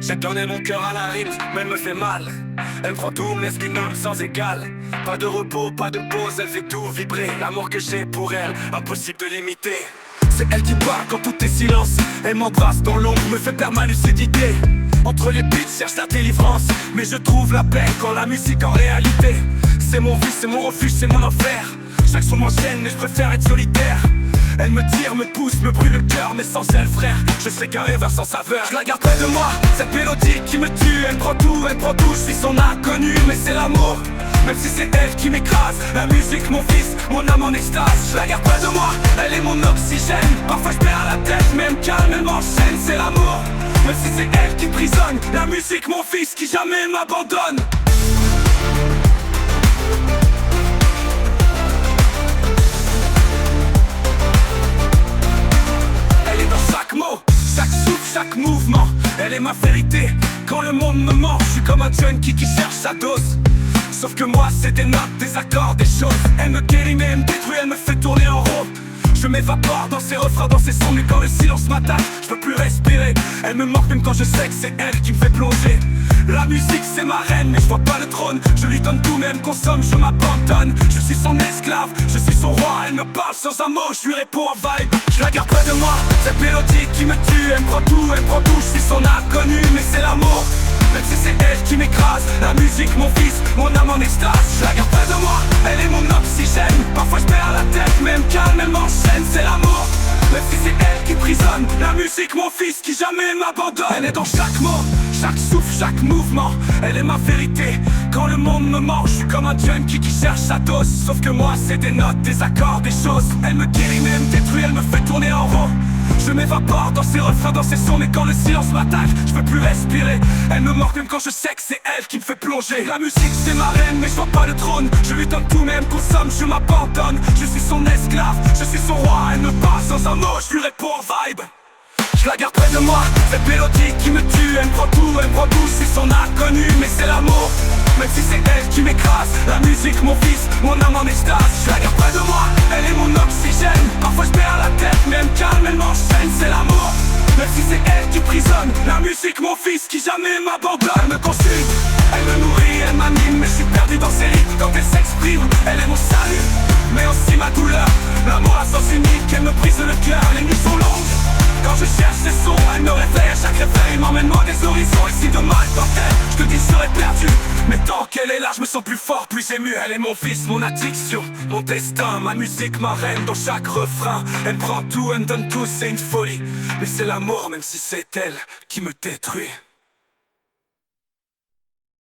J'ai donné mon cœur à la rythme, mais elle me fait mal. Elle me prend tout, mais ce qui n'aime sans égal. Pas de repos, pas de pause, elle fait tout vibrer. L'amour que j'ai pour elle, impossible de l'imiter. C'est elle qui parle quand tout est silence. Elle m'embrasse dans l'ombre, me fait perdre ma lucidité. Entre les beats, cherche la délivrance, mais je trouve la paix quand la musique en réalité. C'est mon vice, c'est mon refuge, c'est mon enfer. Chaque son m'enchaîne, mais je préfère être solitaire. Elle me tire, me pousse, me brûle le cœur, mais sans elle frère, je sais qu'un rêve sans saveur. Je la garde près de moi, cette mélodie qui me tue. Elle prend tout, je suis son inconnu, mais c'est l'amour. Même si c'est elle qui m'écrase, la musique mon fils, mon âme en extase. Je la garde près de moi, elle est mon oxygène. Parfois je perds la tête, mais elle me calme, elle m'enchaîne, c'est l'amour. Même si c'est elle qui prisonne, la musique mon fils qui jamais m'abandonne. Chaque mouvement, elle est ma vérité. Quand le monde me ment, je suis comme un junkie qui cherche sa dose. Sauf que moi c'est des notes, des accords, des choses. Elle me guérit mais elle me détruit, elle me fait tourner en rond. Je m'évapore dans ses refrains, dans ses sons. Mais quand le silence m'attaque, je peux plus respirer. Elle me manque même quand je sais que c'est elle qui me fait plonger. La musique c'est ma reine, mais je vois pas le trône. Je lui donne tout, mais elle me consomme, je m'abandonne. Je suis son esclave, je suis son roi. Elle me parle sans un mot, je lui réponds en vibe. Je la garde près de moi, cette mélodie qui me tue. Elle me prend tout, je suis son inconnu, mais c'est l'amour. Même si c'est elle qui m'écrase, la musique mon fils, mon âme en extase. Je la garde près de moi, elle est mon oxygène. Parfois je perds la tête, mais elle me calme, elle m'enchaîne, c'est l'amour. Même si c'est elle qui prisonne, la musique mon fils qui jamais m'abandonne. Elle est dans chaque mot, chaque souffle, chaque mouvement. Elle est ma vérité, quand le monde me ment. Je suis comme un junkie qui cherche sa dose. Sauf que moi c'est des notes, des accords, des choses. Elle me guérit mais elle me détruit, elle me fait tourner en rond. Je m'évapore dans ses refrains, dans ses sons. Mais quand le silence m'attaque, je peux plus respirer. Elle me manque même quand je sais que c'est elle qui me fait plonger. La musique c'est ma reine, mais je vois pas le trône. Je lui donne tout mais elle me consomme, je m'abandonne. Je suis son esclave, je suis son roi. Elle me parle sans un mot, je lui réponds en vibe. Je la garde près de moi, cette mélodie qui me tue. Elle me prend tout, je suis son inconnu, mais c'est l'amour. Même si c'est elle qui m'écrase, la musique mon fils, mon âme en extase. Je la garde près de moi, elle est mon oxygène. Parfois je perds la tête, mais elle me calme, elle m'enchaîne, c'est l'amour. Même si c'est elle qui prisonne, la musique mon fils qui jamais m'abandonne. Elle me consulte, elle me nourrit, elle m'anime, mais je suis perdu dans ses rythmes. Quand elle s'exprime, elle est mon salut, mais aussi ma douleur. L'amour à sens unique, elle me brise le cœur, les nuits sont longues. Quand je cherche ses sons, elle me réveille à chaque réveil. M'emmène loin des horizons, et si demain elle partait, je te dis je serais perdu. Mais tant qu'elle est là, je me sens plus fort, plus ému. Elle est mon fils, mon addiction, mon destin. Ma musique, ma reine, dans chaque refrain. Elle prend tout, elle me donne tout, c'est une folie. Mais c'est l'amour, même si c'est elle qui me détruit.